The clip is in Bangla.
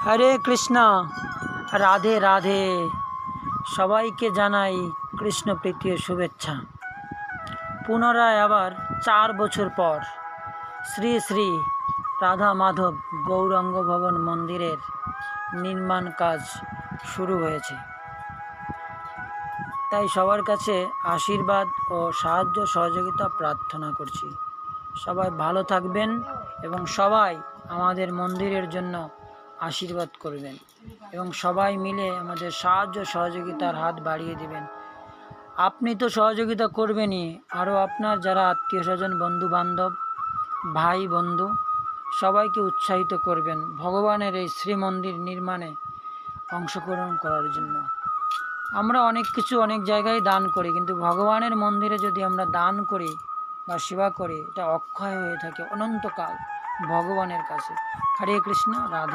হরে কৃষ্ণ, রাধে রাধে। সবাইকে জানাই কৃষ্ণ প্রীতীয় শুভেচ্ছা। পুনরায় আবার 4 বছর পর শ্রী শ্রী রাধা মাধব গৌরাঙ্গ ভবন মন্দিরের নির্মাণ কাজ শুরু হয়েছে। তাই সবার কাছে আশীর্বাদ ও সাহায্য সহযোগিতা প্রার্থনা করছি। সবাই ভালো থাকবেন এবং সবাই আমাদের মন্দিরের জন্য আশীর্বাদ করবেন এবং সবাই মিলে আমাদের সাহায্য সহযোগিতার হাত বাড়িয়ে দেবেন। আপনি তো সহযোগিতা করবেনই, আরও আপনার যারা আত্মীয় স্বজন, বন্ধু বান্ধব, ভাই বন্ধু সবাইকে উৎসাহিত করবেন ভগবানের এই শ্রীমন্দির নির্মাণে অংশগ্রহণ করার জন্য। আমরা অনেক কিছু অনেক জায়গায় দান করি, কিন্তু ভগবানের মন্দিরে যদি আমরা দান করি বা সেবা করি, এটা অক্ষয় হয়ে থাকে অনন্তকাল ভগবানের কাছে। হরে কৃষ্ণ, রাধে।